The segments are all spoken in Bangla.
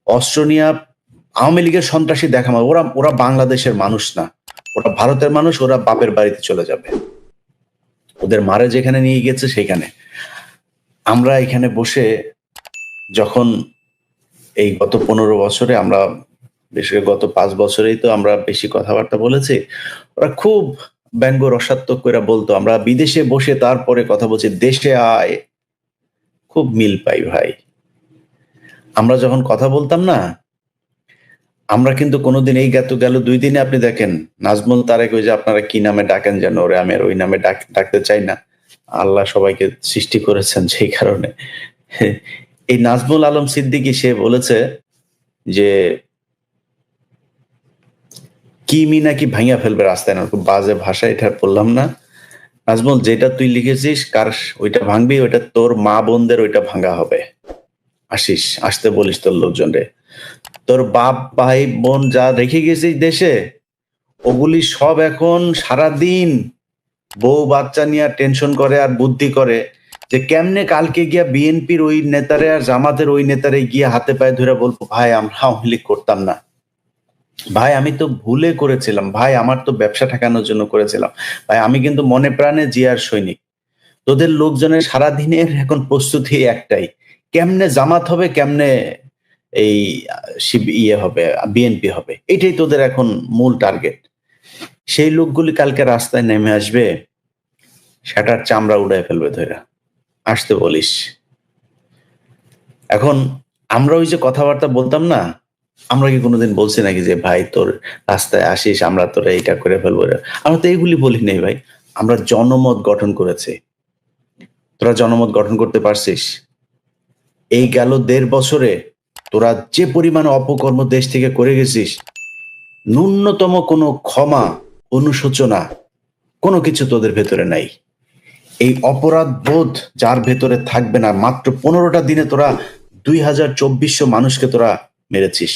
অস্ত্র নিয়ে আওয়ামী লীগের সন্ত্রাসী দেখানো, ওরা ওরা বাংলাদেশের মানুষ না, ওরা ভারতের মানুষ, ওরা বাপের বাড়িতে চলে যাবে, ওদের মারে যেখানে নিয়ে গেছে সেখানে। আমরা এখানে বসে যখন এই গত 15 বছরে আমরা, বিশেষ করে গত 5 বছরেই তো আমরা বেশি কথাবার্তা বলেছি, ওরা খুব ব্যঙ্গ রসাত্মক করে বলতো আমরা বিদেশে বসে তারপরে কথা বলছি, দেশে আয়। খুব মিল পাই ভাই। আমরা যখন কথা বলতাম না, আমরা কিন্তু কোনোদিন এই গেল 2 দিনে আপনি দেখেন নাজমুল তারেক, ওই যে আপনারা কি নামে ডাকেন যেন ওরে, আমি আর ওই নামে ডাকতে চাই না, আল্লাহ সবাইকে সৃষ্টি করেছেন সেই কারণে। এই নাজমুল আলম সিদ্দিকী সে বলেছে যে কিমি নাকি ভাঙিয়া ফেলবে রাস্তায়, না খুব বাজে ভাষা, এটা বললাম না। নাজমুল, যেটা তুই লিখেছিস কার ওইটা ভাঙবি, ওইটা তোর মা বোনদের ওইটা ভাঙা হবে। আসতে বলিস তোর লোকজন রে, তোর বাপ ভাই বোন যা রেখে গেছিস দেশে, ওগুলি সব এখন সারাদিন বউ বাচ্চা নিয়ে টেনশন করে আর বুদ্ধি করে যে কেমনে কালকে গিয়া বিএনপির ওই নেতারে আর জামাতের ওই নেতারে গিয়ে হাতে পায়ে ধরে বলবো ভাই আমরা আওয়ামী লীগ করতাম না, ভাই আমি তো ভুলে করেছিলাম, ভাই আমার তো ব্যবসা ঠেকানোর জন্য করেছিলাম, ভাই আমি কিন্তু মনে প্রাণে জিয়ার সৈনিক। তোদের লোকজনের সারাদিনের এখন প্রস্তুতি একটাই, কেমনে জামাত হবে, কেমনে এই ইয়ে হবে, বিএনপি হবে, এটাই তোদের এখন মূল টার্গেট। সেই লোকগুলি কালকে রাস্তায় নেমে আসবে, সেটার চামড়া উড়ায় ফেলবে ধরে, আসতে বলিস। এখন আমরা ওই যে কথাবার্তা বলতাম না, আমরা কি কোনোদিন বলছি নাকি যে ভাই তোর রাস্তায় আসিস আমরা তোরা এইটা করে ফেলবো? আমরা তো এইগুলি বলি নাই ভাই, আমরা জনমত গঠন করেছি। তোরা জনমত গঠন করতে পারছিস? এই গেল 1.5 বছরে তোরা যে পরিমাণ অপকর্ম দেশ থেকে করে গেছিস, ন্যূনতম কোনো ক্ষমা, অনুশোচনা কোনো কিছু তোদের ভেতরে নাই। এই অপরাধ বোধ যার ভেতরে থাকবে না, মাত্র 15টা দিনে তোরা 2224 মানুষকে তোরা মেরেছিস।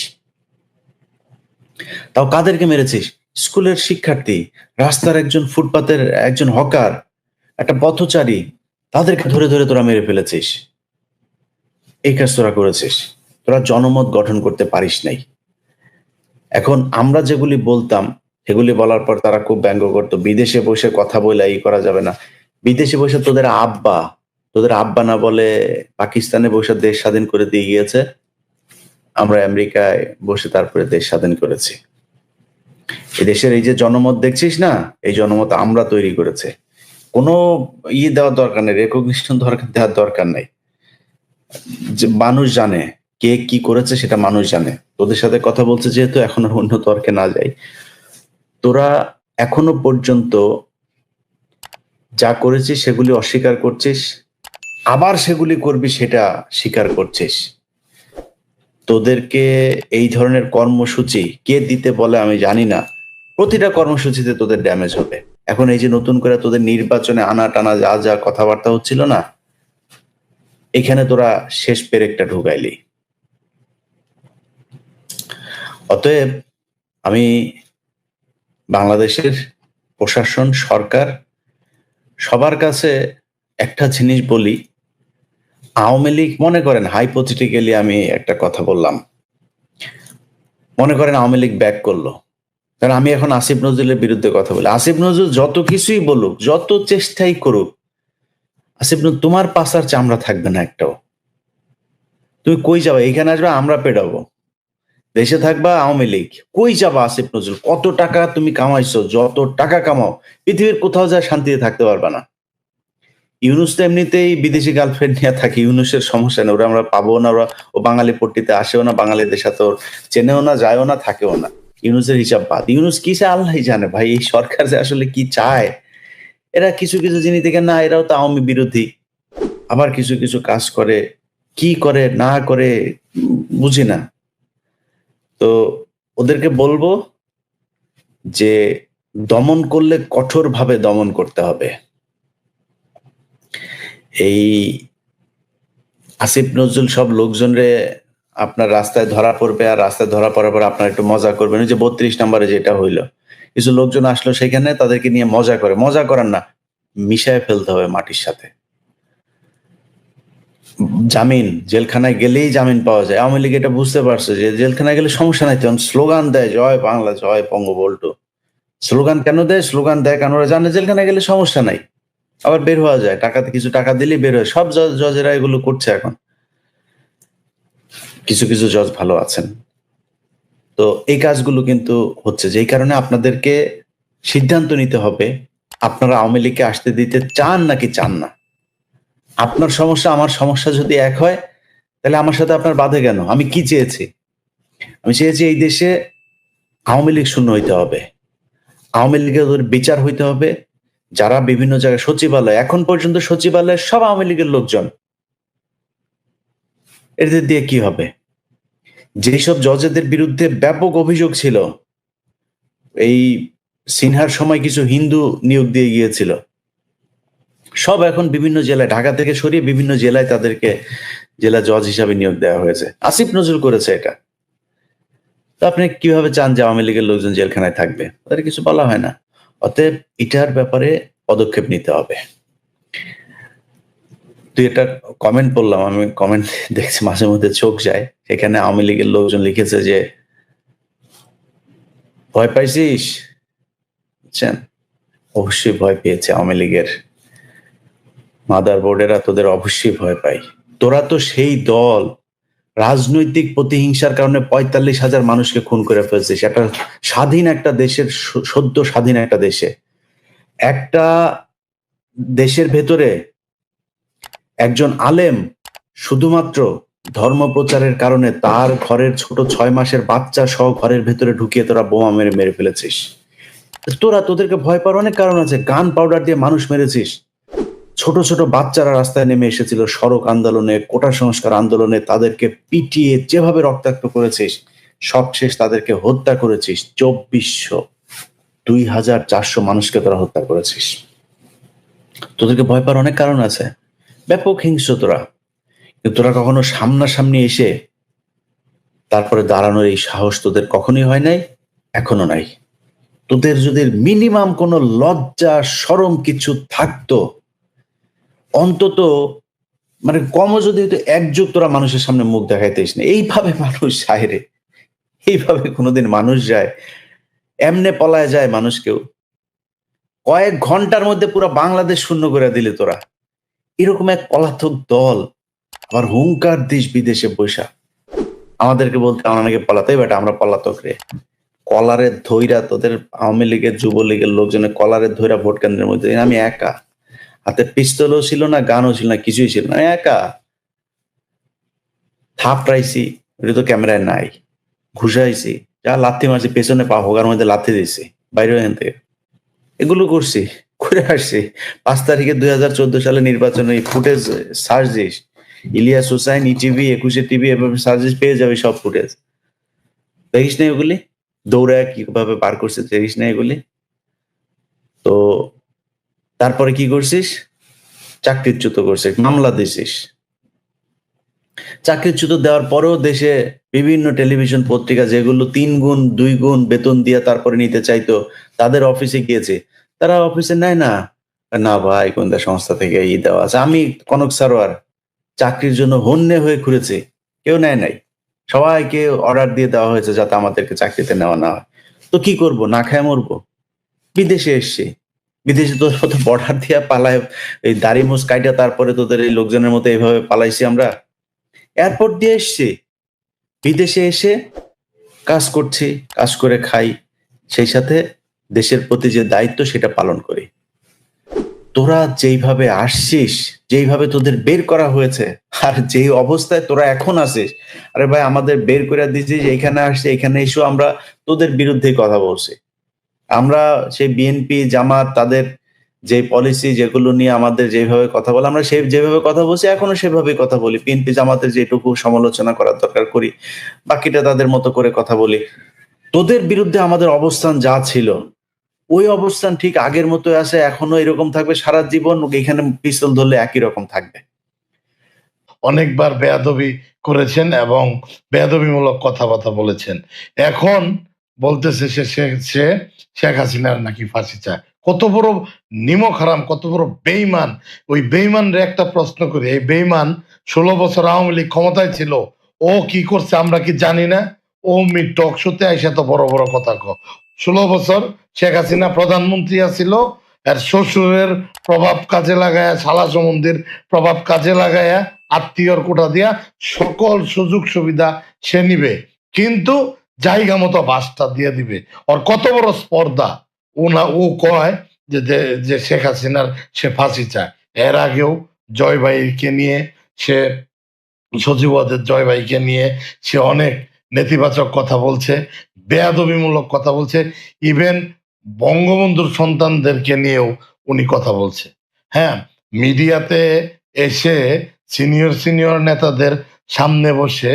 তাও কাদেরকে মেরেছিস? স্কুলের শিক্ষার্থী, রাস্তার একজন, ফুটপাতের একজন হকার, একটা পথচারী, তাদেরকে ধরে ধরে তোরা মেরে ফেলেছিস। এই কাজ তোরা করেছিস। তোরা জনমত গঠন করতে পারিস নাই। এখন আমরা যেগুলি বলতাম সেগুলি বলার পর তারা খুব ব্যঙ্গ করতো, বিদেশে বসে কথা বলে এই করা যাবে না। বিদেশে বসে তোদের আব্বা না বলে পাকিস্তানে বসে দেশ স্বাধীন করে দিয়ে গিয়েছে, আমরা আমেরিকায় বসে তারপরে দেশ স্বাধীন করেছি। এদেশের এই যে জনমত দেখছিস না, এই জনমত আমরা তৈরি করেছে। কোনো দেওয়ার দরকার নেই, রেকগনিশন দেওয়ার দরকার নাই। যে মানুষ জানে কে কি করেছে, সেটা মানুষ জানে। তোদের সাথে কথা বলছে যেহেতু, এখন আর অন্য তর্কে না যাই। তোরা এখনো পর্যন্ত যা করেছিস সেগুলি অস্বীকার করছিস, আবার সেগুলি করবি সেটা স্বীকার করছিস। তোদেরকে এই ধরনের কর্মসূচি কে দিতে বলে আমি জানি না, প্রতিটা কর্মসূচিতে তোদের ড্যামেজ হবে। এখন এই যে নতুন করে তোদের নির্বাচনে আনা টানা যা যা কথাবার্তা হচ্ছিল না, এখানে তোরা শেষ পেরেকটা ঢুকাইলি। অতএব আমি বাংলাদেশের প্রশাসন, সরকার, সবার কাছে একটা জিনিস বলি, আওয়ামী লীগ, মনে করেন হাইপোথেটিক্যালি আমি একটা কথা বললাম, মনে করেন আওয়ামী লীগ ব্যাক করলো, কারণ আমি এখন আসিফ নজরুলের বিরুদ্ধে কথা বলি। আসিফ নজরুল যত কিছুই বলুক, যত চেষ্টাই করুক, আসিফ নজরুল তোমার পাশার চামড়া থাকবে না একটাও। তুমি কই যাবা? এখানে আসবে আমরা পেটাবো। দেশে থাকবা আওয়ামী লীগ, কই যাবা আসিফ নজরুল? কত টাকা তুমি কামাইছো, যত টাকা কামাও, পৃথিবীর কোথাও যায় শান্তিতে থাকতে পারবা না। ইউনুস তো এমনিতেই বিদেশি গার্লফ্রেন্ড নিয়ে থাকে, ইউনুসের সমস্যা নেই, ওরা আমরা পাবো না, ওরা ও বাঙালি পট্টিতে আসেও না, বাঙালিদের সাথে ওর চেনেও না, যায়ও না, থাকেও না। ইউনুসের হিসাব বাদ। ইউনুস কি চায় আল্লাহ জানে ভাই, এই সরকার যে আসলে কি চায়। এরা কিছু কিছু জিনিস থেকে না, এরাও তো আওয়ামী বিরোধী, আবার কিছু কিছু কাজ করে, কি করে না করে বুঝি না। তো ওদেরকে বলবো যে দমন করলে কঠোরভাবে দমন করতে হবে। এই আসিফ নজরুল সব লোকজনরে আপনার রাস্তায় ধরা পড়বে, আর রাস্তায় ধরা পড়ার পর আপনার একটু মজা করবেন। ওই যে 32 নম্বরে যেটা হইলো, কিছু লোকজন আসলো সেখানে, তাদেরকে নিয়ে মজা করার না, মিশায় ফেলতে হবে মাটির সাথে। জামিন, জেলখানায় গেলেই জামিন পাওয়া যায়। আওয়ামী লীগ এটা বুঝতে পারছে যে জেলখানায় গেলে সমস্যা নাই, তখন স্লোগান দেয় জয় বাংলা, জয় বঙ্গবন্ধু। স্লোগান কেন দেয়? স্লোগান দেয় কারণ ওরা জানে জেলখানায় গেলে সমস্যা নাই, আবার বের হওয়া যায়, কিছু টাকা দিলেই বের হয়। সব জজেরা এগুলো করছে এখন। কিছু কিছু জজ ভালো আছেন। তো এই কাজগুলো কিন্তু হচ্ছে, যেই কারণে আপনাদেরকে সিদ্ধান্ত নিতে হবে আপনারা আওয়ামী লীগকে আসতে দিতে চান নাকি চান না। আপনার সমস্যা আমার সমস্যা যদি এক হয়, তাহলে আমার সাথে আপনার বাধে কেন? আমি কি চেয়েছি? আমি চেয়েছি এই দেশে আওয়ামী লীগ শূন্য হইতে হবে, আওয়ামী লীগের বিচার হইতে হবে। যারা বিভিন্ন জায়গায় সচিবালয়, এখন পর্যন্ত সচিবালয়ের সব আওয়ামী লীগের লোকজন, এদের দিয়ে কি হবে? যেসব জজেদের বিরুদ্ধে ব্যাপক অভিযোগ ছিল, এই সিনহার সময় কিছু হিন্দু নিয়োগ দিয়ে গিয়েছিল, সব এখন বিভিন্ন জেলায়, ঢাকা থেকে সরিয়ে বিভিন্ন জেলায় তাদেরকে জেলা জজ হিসাবে নিয়োগ দেওয়া হয়েছে। আসিফ নজরুল করেছে এটা। তো আপনি কিভাবে চান যে আওয়ামী লীগের লোকজন জেলখানায় থাকবে? তাদের কিছু বলা হয় না। অতএব এটার ব্যাপারে পদক্ষেপ নিতে হবে। তুই একটা কমেন্ট পড়লাম, আমি কমেন্ট দেখছি মাঝে মধ্যে চোখ যায়। সেখানে আওয়ামী লীগের লোকজন লিখেছে যে ভয় পাইছিস? বুঝছেন? অবশ্যই ভয় পেয়েছে আওয়ামী লীগের মাদার বোর্ডেরা, তোদের অবশ্যই ভয় পাই। তোরা তো সেই দল, রাজনৈতিক প্রতিহিংসার কারণে ৪৫,০০০ মানুষকে খুন করে ফেলছিস একটা স্বাধীন একটা দেশের, সদ্য স্বাধীন একটা দেশে। একটা দেশের ভেতরে একজন আলেম শুধুমাত্র ধর্ম প্রচারের কারণে তার ঘরের ছোট ৬ মাসের বাচ্চা সহ ঘরের ভেতরে ঢুকিয়ে তোরা বোমা মেরে মেরে ফেলেছিস। তোদেরকে ভয় পাওয়ার অনেক কারণ আছে। গান পাউডার দিয়ে মানুষ মেরেছিস। ছোট ছোট বাচ্চারা রাস্তায় নেমে এসেছিল সড়ক আন্দোলনে, কোটা সংস্কার আন্দোলনে, তাদেরকে পিটিয়ে যেভাবে রক্তাক্ত করেছিস, সবশেষ তাদেরকে হত্যা করেছিস। ২৪০০, ২,৪০০ মানুষকে তোরা হত্যা করেছিস। তোদেরকে ভয় পাওয়ার অনেক কারণ আছে। ব্যাপক হিংস্র তোরা। কিন্তু তোরা কখনো সামনাসামনি এসে তারপরে দাঁড়ানোর এই সাহস তোদের কখনোই হয় নাই, এখনো নাই। তোদের যদি মিনিমাম কোনো লজ্জা শরম কিছু থাকতো, অন্তত মানে কমও যদি হয়তো এক যুগ তোরা মানুষের সামনে মুখ দেখাইতিস না। এইভাবে মানুষ যায় রে, এইভাবে কোনোদিন মানুষ যায়? এমনে পলায় যায় মানুষ কেউ? কয়েক ঘন্টার মধ্যে পুরো বাংলাদেশ শূন্য করে দিলি তোরা। এরকম এক পলাতক দল আবার হুঙ্কার দিস বিদেশে বৈশা আমাদেরকে বলতে, আমরা নাকি পলাতক, বেটা আমরা পলাতক রে। কলারের ধইরা তোদের আওয়ামী লীগের যুবলীগের লোকজনের কলারের ধইরা ভোট কেন্দ্রের মধ্যে আমি একা, হাতে পিস্তলও ছিল না, গানও ছিল না, কিছুই ছিল না, আমি একা থাপড়াইছি। ওটা তো ক্যামেরায় নাই। ঘুষাইছি, যা লাথি মারছি, পেছনে পা হোগার মধ্যে লাথি দিছি, বাইরে এখান থেকে। এগুলো করছি, করে আসছি। ৫ তারিখে ২০১৪ সালে নির্বাচনে footage search this, Ilias Hossain, ETV, ২১ TV, এভাবে সার্চ দিস, পেয়ে যাবে সব ফুটেজ। দেখিস না এগুলি? দৌড়ায় কিভাবে বার করছে, দেখিস না এগুলি? তো তারপরে কি করছিস? চাকরিচ্যুত করছিস, মামলা দিছিস। চাকরিচ্যুত দেওয়ার পরেও দেশে বিভিন্ন টেলিভিশন পত্রিকা যেগুলো ৩ গুণ ২ গুণ বেতন দিয়ে তারপরে নিতে চাইতো, তাদের অফিসে গিয়েছে। তারা অফিসে নেয় না। না ভাই, গোয়েন্দা সংস্থা থেকে দেওয়া আছে। আমি কনক সারোয়ার চাকরির জন্য হন্যে হয়ে ঘুরেছি, কেউ নেয় নাই। সবাইকে অর্ডার দিয়ে দেওয়া হয়েছে যাতে আমাদেরকে চাকরিতে নেওয়া না হয়। তো কি করব? না খায় মরবো? বিদেশে এসছি। বিদেশে তোদের মতো বর্ডার দিয়া পালায়, এই দাড়ি মুছ কাইটা তারপরে তোদের এই লোকজনের মতো এভাবে পালাইছি আমরা। এয়ারপোর্ট দিয়ে এসছি, বিদেশে এসে কাজ করছি, কাজ করে খাই, সেই সাথে দেশের প্রতি যে দায়িত্ব সেটা পালন করি। তোরা যেইভাবে আসছিস, যেইভাবে তোদের বের করা হয়েছে, আর যেই অবস্থায় তোরা এখন আছিস, আরে ভাই আমাদের বের করে দিছিস, এইখানে আসছি, এখানে এসেও আমরা তোদের বিরুদ্ধেই কথা বলছি। আমরা সেই বিএনপি, জামাত, তাদের যে পলিসি যেগুলো নিয়ে আমাদের যেভাবে কথা বলে, আমরা যেভাবে কথা বলছি এখনো সেভাবেই কথা বলি। বিএনপি জামাতের যেটুকু সমালোচনা করার দরকার করি, বাকিটা তাদের মতো করে কথা বলি। তোদের বিরুদ্ধে আমাদের অবস্থান যা ছিল, ওই অবস্থান ঠিক আগের মতোই আছে, এখনো এরকম থাকবে সারা জীবন। এখানে পিস্তল ধরলে একই রকম থাকবে। অনেকবার বেয়াদবি করেছেন এবং বেয়াদবিমূলক কথাবার্তা বলেছেন। এখন বলতেছে সে শেখ হাসিনার নাকি ফাঁসি চায়। কত বড় নিমক হারাম, কত বড় বেঈমান! ওই বেঈমানরে একটা প্রশ্ন করি, এই বেঈমান 16 বছর আওয়ামী লীগ ক্ষমতায় ছিল, ও কি করছে আমরা কি জানি না? ও টক শোতে আইসা তো বড় বড় কথা 16 বছর শেখ হাসিনা প্রধানমন্ত্রী আছিল, আর শ্বশুরের প্রভাব কাজে লাগায়া, শালা সম্বন্ধীর প্রভাব কাজে লাগায়া, আত্মীয়র কোটা দিয়া সকল সুযোগ সুবিধা সে নিবে, কিন্তু জায়গা মতো বাসটা দিয়ে দিবে। ওর কত বড় স্পর্ধা! ও কয় যে যে শেখ হাসিনার সে ফাঁসি চায়। এর আগেও জয় ভাইকে নিয়ে সে, সচিবাদের জয় ভাইকে নিয়ে সে অনেক নেতিবাচক কথা বলছে, বেয়াদবিমূলক কথা বলছে, ইভেন বঙ্গবন্ধুর সন্তানদেরকে নিয়েও উনি কথা বলছে। হ্যাঁ, মিডিয়াতে এসে সিনিয়র সিনিয়র নেতাদের সামনে বসে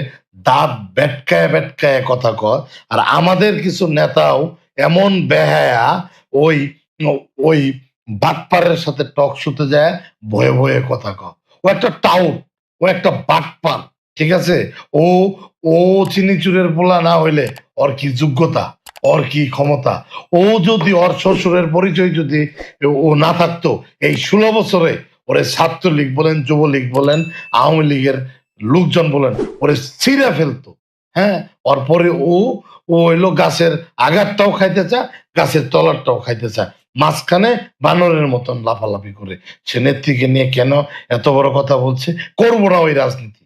দাঁত বেটকায় বেটকায় কথা কয়, আর আমাদের কিছু নেতাও এমন বেহায়া, ওই ওই বাটপারের সাথে টক শুতে যায়, ভয়ে ভয়ে কথা কয়। ও একটা টাউট, ও একটা বাটপার, ঠিক আছে? ও ও চিনিচুরের পোলা না হইলে ওর কি যোগ্যতা, ওর কি ক্ষমতা? ও যদি ওর শ্বশুরের পরিচয় যদি ও না থাকতো, এই 16 বছরে ওরে ছাত্রলীগ বলেন, যুবলীগ বলেন, আওয়ামী লীগের লোকজন বলেন, ওরে ছিঁড়ে ফেলতো। হ্যাঁ, ওর পরে ও ও হইলো গাছের আগারটাও খাইতে চায়, গাছের তলারটাও খাইতে চায়, মাঝখানে বানরের মতন লাফালাফি করে। সে নেত্রীকে নিয়ে কেন এত বড় কথা বলছে? করবো না ওই রাজনীতি।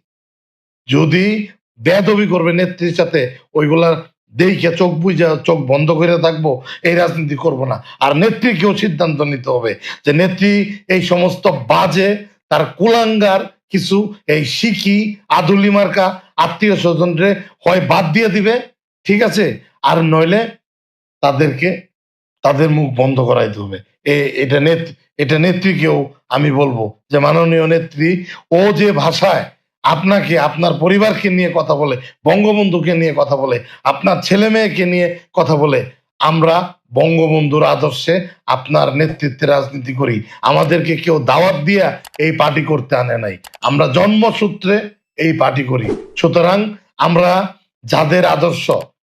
যদি বেয়াদবি করবে নেত্রীর সাথে, ওইগুলা দেখে চোখ বুঝা চোখ বন্ধ করে থাকবো, এই রাজনীতি করব না। আর নেত্রীকেও সিদ্ধান্ত নিতে হবে যে নেত্রী এই সমস্ত বাজে, তার কুলাঙ্গার কিছু এই শিখি আদুলি মার্কা আত্মীয় স্বজনরে হয় বাদ দিয়ে দিবে, ঠিক আছে, আর নইলে তাদেরকে, তাদের মুখ বন্ধ করাইতে হবে। এটা এটা নেত্রীকেও আমি বলবো যে মাননীয় নেত্রী, ও যে ভাষায় আপনাকে, আপনার পরিবারকে নিয়ে কথা বলে, বঙ্গবন্ধুকে নিয়ে কথা বলে, আপনার ছেলে মেয়েকে নিয়ে কথা বলে, আমরা বঙ্গবন্ধুর আদর্শে আপনার নেতৃত্বে রাজনীতি করি। আমাদেরকে কেউ দাওয়াত দিয়া এই পার্টি করতে আনে নাই, আমরা জন্মসূত্রে এই পার্টি করি। সুতরাং আমরা যাদের আদর্শ,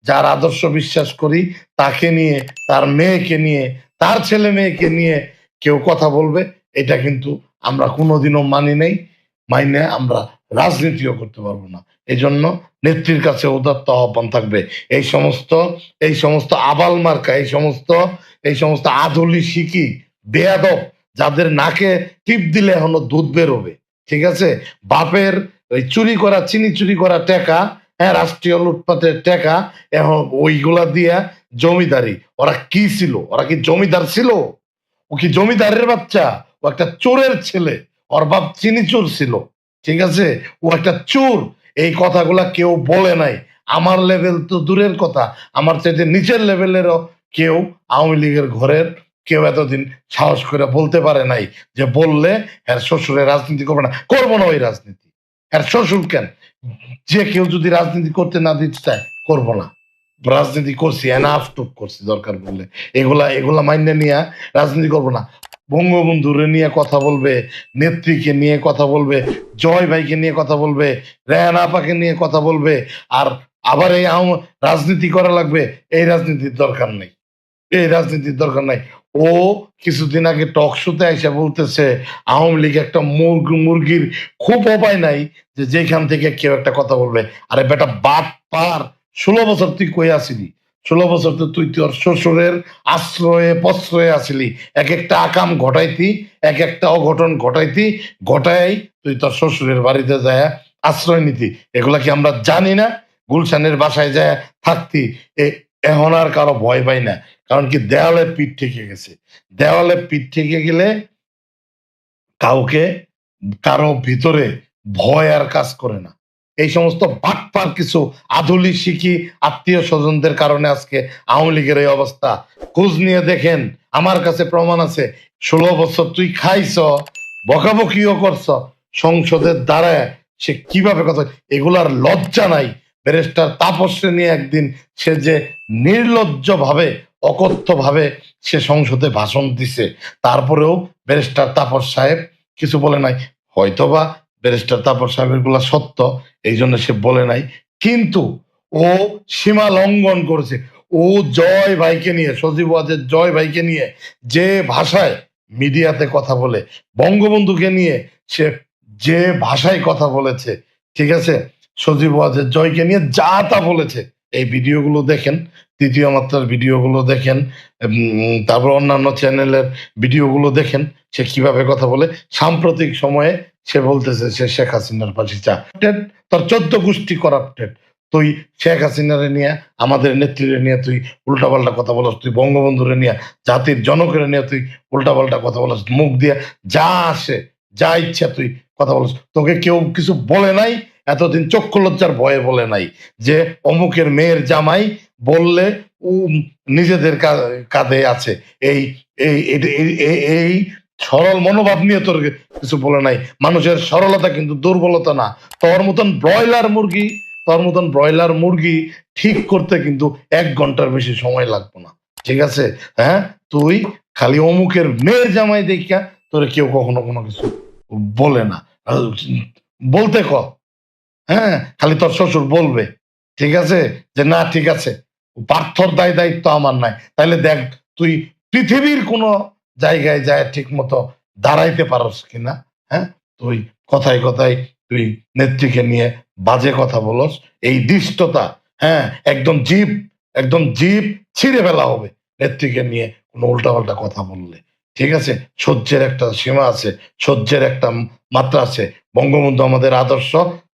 যার আদর্শ বিশ্বাস করি, তাকে নিয়ে, তার মেয়েকে নিয়ে, তার ছেলে মেয়েকে নিয়ে কেউ কথা বলবে, এটা কিন্তু আমরা কোনোদিনও মানি নাই, মাইনে আমরা রাজনীতিও করতে পারবো না। এই জন্য নেত্রীর কাছে উদাত্ত আহ্বান থাকবে, এই সমস্ত আবাল মার্কা, এই সমস্ত আধুলি শিকি বেয়াদব, যাদের নাকে টিপ দিলে এখনো দুধ বেরোবে, ঠিক আছে, বাপের ওই চুরি করা, চিনি চুরি করা টাকা, হ্যাঁ, রাষ্ট্রীয় লুটপাটের টাকা, এখন ওইগুলা দিয়া জমিদারি। ওরা কি ছিল? ওরা কি জমিদার ছিল? ও কি জমিদারের বাচ্চা? ও একটা চোরের ছেলে, ওর বাপ চিনি চোর ছিল, ঠিক আছে, ও একটা চোর। এই কথাগুলা কেউ বলে নাই। আমার লেভেল তো দূরের কথা, আমার চাইতে নিচের লেভেলেরও কেউ আওয়ামী লীগের ঘরের কেউ এতদিন সাহস করে বলতে পারে নাই যে বললে এর শ্বশুরের রাজনীতি করবে না। করবো না ওই রাজনীতি। এর শ্বশুর কেন? যে কেউ যদি রাজনীতি করতে না দিতে চায়, করবো না। রাজনীতি করছি, এনাফ টুক করছি, দরকার বললে এগুলা এগুলা মাইনে নিয়ে রাজনীতি করবো না। বঙ্গবন্ধুরে নিয়ে কথা বলবে, নেত্রীকে নিয়ে কথা বলবে, জয় ভাইকে নিয়ে কথা বলবে, রেহান আপাকে নিয়ে কথা বলবে, আর আবার এই রাজনীতি করা লাগবে, এই রাজনীতির দরকার নেই, এই রাজনীতির দরকার নাই। ও কিছুদিন আগে টক শোতে এসে বলতেছে আওয়ামী লীগ একটা মুরগির খুব উপায় নাই যে যেখান থেকে কেউ একটা কথা বলবে। আরে বেটা বাট পার, 16 বছর তুই কই আসিলি? 16 বছর তো তুই তোর শ্বশুরের আশ্রয়ে প্রশ্রয়ে আসিলি, এক একটা আকাম ঘটাইতি, এক একটা অঘটন ঘটাইতি, ঘটাই তুই তোর শ্বশুরের বাড়িতে যায় আশ্রয় নিতি। এগুলা কি আমরা জানি না? গুলশানের বাসায় যায় থাকতি, এখন আর কারো ভয় পাই না। কারণ কি, দেওয়ালে পিঠ ঠেকে গেছে। দেওয়ালে পিঠ ঠেকে গেলে কাউকে, কারো ভিতরে ভয় আর কাজ করে না। এই সমস্ত বাটপার কিছু আধুলি শিখি আত্মীয় স্বজনদের কারণে আজকে আওয়ামী লীগের এই অবস্থা। খোঁজ নিয়ে দেখেন, আমার কাছে প্রমাণ আছে। 16 বছর তুই খাইছ, বকাবকিও করছ, সংসদের দ্বারায় সে কিভাবে কথা, এগুলার লজ্জা নাই। ব্যারিস্টার তাপসকে নিয়ে একদিন সে যে নির্লজ্জ ভাবে, অকথ্য ভাবে সে সংসদে ভাষণ দিছে, তারপরেও ব্যারিস্টার তাপস সাহেব কিছু বলে নাই। হয়তোবা ব্যারিস্টার তাপস সাহেবের গুলা সত্য, এই জন্য সে বলে নাই, কিন্তু ও সীমা লঙ্ঘন করেছে। ও জয় ভাইকে নিয়ে, সজীব ওয়াজেদ জয় ভাইকে নিয়ে যে ভাষায় মিডিয়াতে কথা বলে, বঙ্গবন্ধুকে নিয়ে সে যে ভাষায় কথা বলেছে, ঠিক আছে, সজীব ওয়াজেদ জয়কে নিয়ে যা তা বলেছে, এই ভিডিওগুলো দেখেন, তৃতীয় মাত্রার ভিডিওগুলো দেখেন, তারপর অন্যান্য চ্যানেলের ভিডিওগুলো দেখেন, সে কিভাবে কথা বলে। সাম্প্রতিক সময়ে সে বলতেছে সে শেখ হাসিনার ফাঁসি চা, তোর 14 গোষ্ঠী করাপ্টেড। তুই শেখ হাসিনারে নিয়ে, আমাদের নেত্রীরে নিয়ে তুই উল্টাপাল্টা কথা বলস, তুই বঙ্গবন্ধুরে নিয়ে, জাতির জনকের নিয়ে তুই উল্টাপাল্টা কথা বলস, মুখ দিয়ে যা আসে যা ইচ্ছা তুই কথা বলস। তোকে কেউ কিছু বলে নাই, এতদিন চক্ষু লজ্জার ভয়ে বলে নাই যে অমুকের মেয়ের জামাই বললে ও নিজেদের কাঁধে আছে। এই এই এই সরল মনোভাব নিয়ে তোর কিছু বলে নাই। মানুষের সরলতা কিন্তু দুর্বলতা না। তোর মতন ব্রয়লার মুরগি ঠিক করতে কিন্তু 1 ঘন্টার বেশি সময় লাগবে না, ঠিক আছে? হ্যাঁ, তুই খালি অমুকের মেয়ের জামাই দেখা তোরে কেউ কখনো কোনো কিছু বলে না। বলতে ক, হ্যাঁ, খালি তোর শ্বশুর বলবে, ঠিক আছে, যে না ঠিক আছে, পার্থর দায়িত্ব আমার নাই। তাইলে দেখ তুই পৃথিবীর কোন জায়গায় যায় ঠিক মতো দাঁড়াইতে পারস কিনা। হ্যাঁ, তুই কথায় কথায় তুই নেত্রীকে নিয়ে বাজে কথা বলস, এই দৃষ্টতা, হ্যাঁ, একদম জিভ ছিঁড়ে ফেলা হবে নেত্রীকে নিয়ে কোনো উল্টাপাল্টা কথা বললে, ঠিক আছে? সহ্যের একটা সীমা আছে, সহ্যের একটা মাত্রা আছে। বঙ্গবন্ধু আমাদের আদর্শ,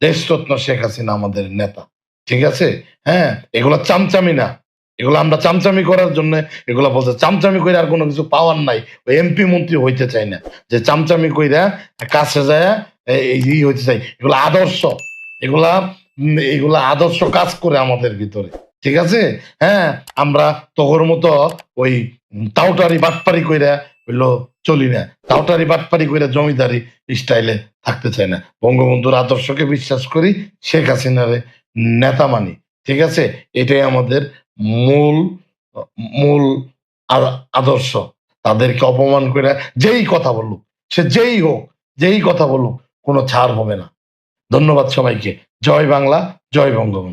দেশরত্ন শেখ হাসিনা আমাদের নেতা, ঠিক আছে? হ্যাঁ, এগুলা চামচামি না, এগুলো আমরা চামচামি করার জন্য এগুলা বলছে। চামচামি করে আর কোনো কিছু পাওয়ার নাই। ওই এমপি মন্ত্রী হইতে চাই না যে চামচামি কইরা কাছে যায় এই হইতে চাই। এগুলো আদর্শ, এগুলা এগুলা আদর্শ কাজ করে আমাদের ভিতরে, ঠিক আছে? হ্যাঁ, আমরা তোর মতো ওই টাউটারি বাটপারি কইরা হইলো চলি না, টাউটারি বাটপারি কইরা জমিদারি স্টাইলে থাকতে চাই না। বঙ্গবন্ধুর আদর্শকে বিশ্বাস করি, শেখ হাসিনারে নেতা মানি, ঠিক আছে? এটাই আমাদের মূল মূল আদর্শ। তাদেরকে অপমান করে যেই কথা বলুক, সে যেই কথা বলুক, কোনো ছাড় হবে না। ধন্যবাদ সবাইকে। জয় বাংলা, জয় বঙ্গবন্ধু।